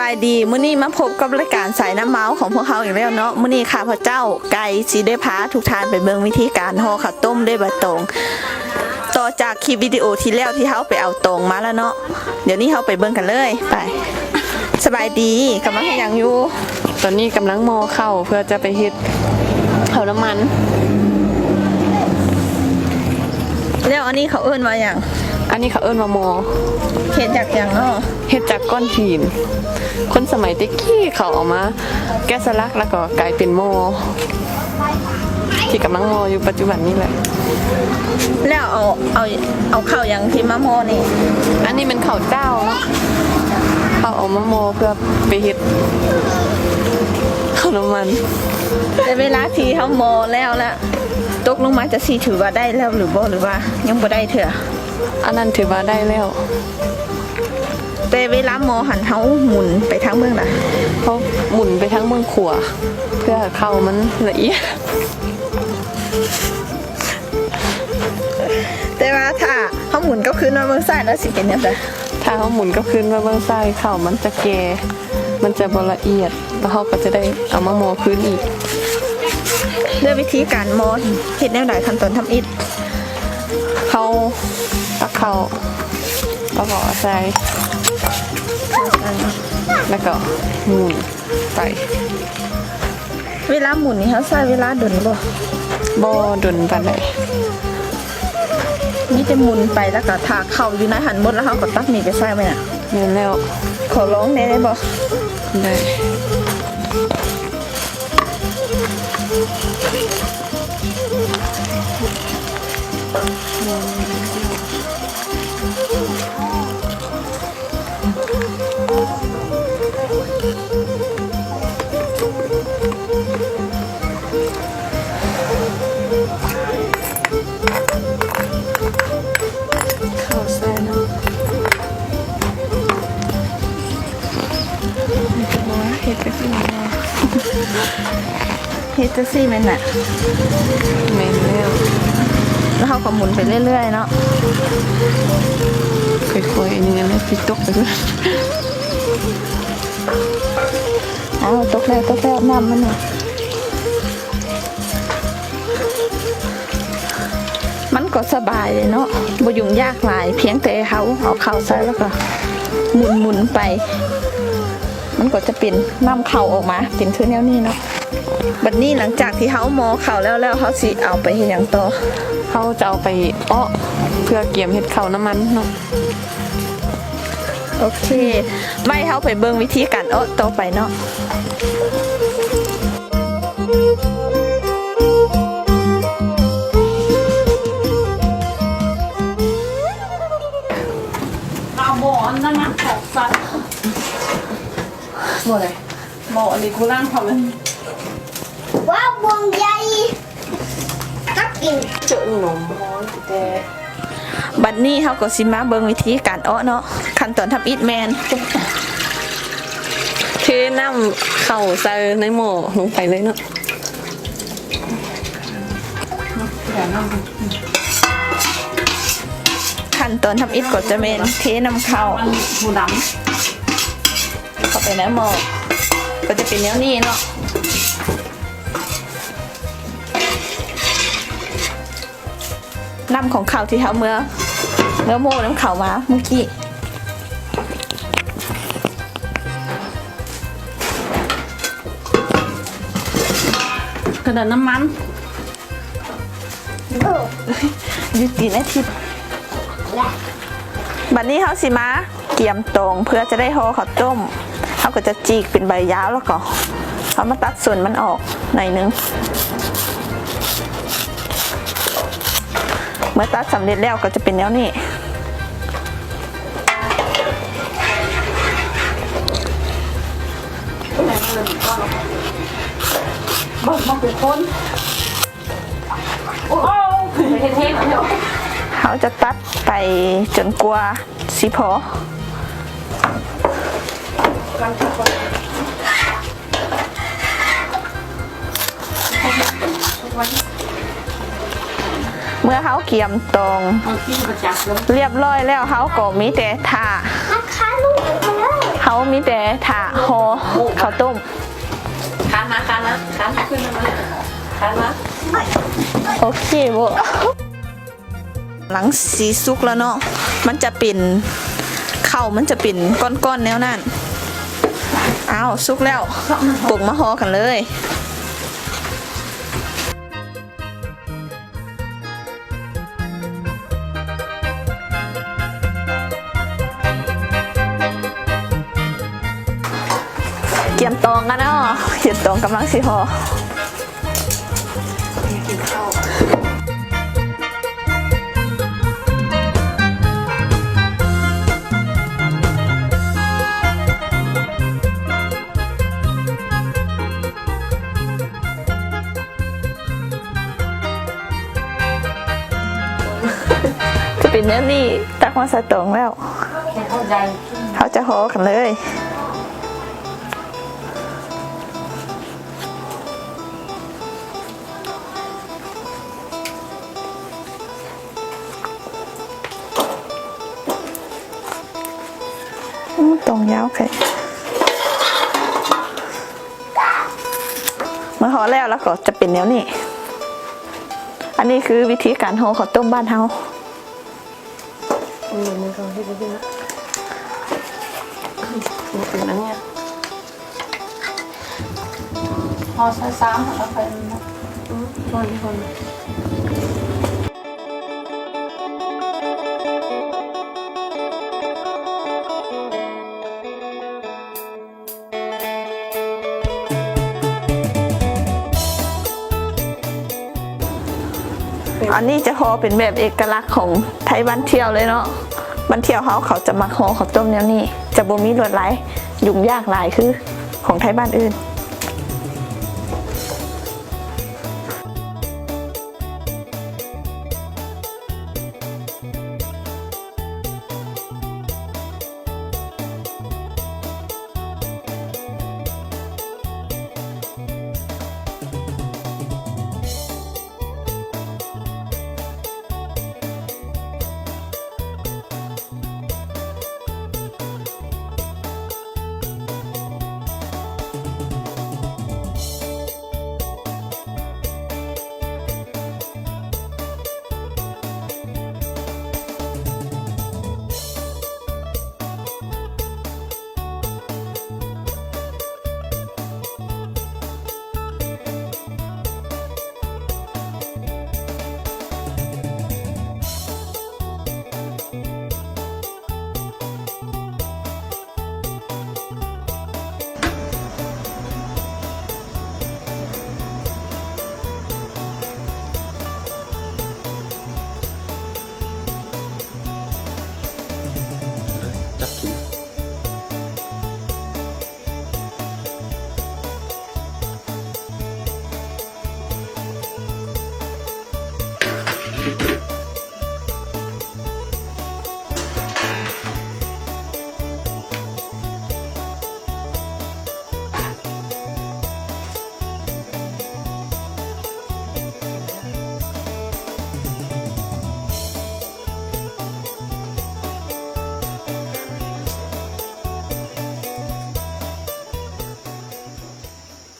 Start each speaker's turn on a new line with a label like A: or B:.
A: ายดีมื้อนี้มาพบกับรายการสายน้ำเมาส์ของพวกเขาอีกแล้วเนาะมื้อนี้ข้าพเจ้าไก่สิได้พาทุกท่านไปเบิ่งวิธีการห่อข้าวต้มด้วยใบตองต่อจากคลิปวิดีโอที่แล้วที่เขาไปเอาตองมาแล้วเนาะเดี๋ยวนี้เขาไปเบิ่งกันเลยไปสบายดีกำลังยังอยู่ตอนนี้กำลังโมเข้าเพื่อจะไปเฮ็ดข้าวน้ำมันแล้วอันนี้เขาเอิ้นว่าอย่างอันนี้เขาเอิ้นว่าโมเฮ็ดจากอย่างเนาะเฮ็ดจากก้อนหินคนสมัยตะกี้เขาเอามาแกะสลักแล้วก็กลายเป็นโมที่กำลังโมอยู่ปัจจุบันนี้แหละแล้วเอาข้าวอย่างที่มะโมนี่อันนี้เป็นข้าวเจ้าเนาะเขาเอามะโมเพื่อไปเฮ็ดข้าวน้ำมันแต่เวลาที่เขาโมแล้วตกลงมาจะสีถือว่าได้แล้วหรือบ่หรือว่ายังบ่ได้เถอะอันนั้นถือว่าได้แล้วแต่เวลาโมหันเขาหมุนไปทางเมืองน่ะเขาหมุนไปทางเมืองขวาเพื่อเข้ามันละเอียดแต่ว่าถ้าเขาหมุนก็ขึ้นมาเมืองซ้ายแล้วสิเป็นยังไงถ้าเขาหมุนก็ขึ้นมาเมืองซ้ายเข้ามันจะแก่มันจะบ่ละเอียดแล้วเขาก็จะได้เอามาโมขึ้นอีกด้วยวิธีการโมเฮ็ดแนวใดขั้นตอนทำอิฐเขาตักเขาแล้วก็ใส่แล้วก็หมุนไปเวลาหมุนนี่เขาใช้เวลาดุนบ่ดุนปานใดนี่จะหมุนไปแล้วก็ถากเข่าอยู่ในหันหมดแล้วเขาก็ตักมีไปใส่ไหมน่ะเห็นแล้วขอร้องได้บ่ได้เฮดซี่แม่นน่ะแม่นแล้วเขาก็หมุนไปเรื่อยๆเนาะค่อยๆนี่งั้นแล้วตกไปด้วยเอาตกแล้วน้ำมันน่ะมันก็สบายเลยเนาะบ่ยุ่งยากหลายเพียงแต่เขาเอาเข้าใส่แล้วก็หมุนไปมันก็จะเป็นน้ำเข่าออกมาเป็นคือแนวนี้เนาะบัดนี้หลังจากที่เขาโมเข่าแล้วเขาสิเอาไปเฮ็ดหยังต่อเขาจะเอาไปอ้อเพื่อเกี่ยมเฮ็ดข้าวน้ำมันเนาะโอเคไม่เขาไปเบิ่งวิธีการอ้อต่อไปเนาะเอาบ่อนน้ำมันออกซะหมดเลยหมออันนี้กูร่างความมัน
B: ว้าววงใหญ่ก็กิน
A: เจอหนมแต่บัดนี้เขาก็สิมาเบิ่งวิธีการอ้อเนาะขั้นตอนทำอิฐแมนเทน้ำเข่าใส่ในหม้อลงไปเลยเนาะขั้นตอนทำอิฐก็จะเป็นเทน้ำเข่าหูดำเข้าไปในหม้อก็จะเป็นแนวนี้เนาะน้ำของเขาที่เขาเมื่อโม่น้ำเขามาเมื่อกี้กระดาษน้ำมันยุตินาทีบัดนี้เขาสิมาเกี่ยมตรงเพื่อจะได้ห่อข้าวต้มเขาก็จะจีกเป็นใบยาวแล้วก็เขามาตัดส่วนมันออกหน่อยนึงเมื่อตัดสำเร็จแล้วก็จะเป็นแนวนี้บอกเป็นคนโอ้เท่ๆเดี๋ยวเขาจะตัดไปจนกว่าสิพอเมื่อเขาเกี่ยมตรง เรียบร้อยแล้วเขาก็มีแต่ท่าเ เขามีแต่ถาห่อข้าวต้มคานมาขึ้นมาคานมาโอเคบ่หลังสีสุกแล้วเนาะมันจะเป็นข้าวมันจะเป็นก้อนๆแนวนั้นอ้าวสุกแล้วปรุงมาห่อกันเลยเกียมตองกันเนาะเกียมตองกำลังสิห่อกินข้าวจะเป็นเนื้อนี่ตักมาใส่ตองแล้วเขาจะห่อกันเลยตรงยาวค่ะเมื่อห่อแล้วก็จะเป็นแนวนี้อันนี้คือวิธีการห่อข้าวต้มบ้านเฮามือเขาที่เป็นนะนี่เป็นอันเนี้ยห่อซ้ำๆแล้วไปนะคน อันนี้จะห่อเป็นแบบเอกลักษณ์ของไทยบ้านเที่ยวเลยเนาะบ้านเที่ยวเขาจะมาห่อข้าวต้มแนวนี้จะบ่มีลวดลายยุ่งยากหลายคือของไทยบ้านอื่น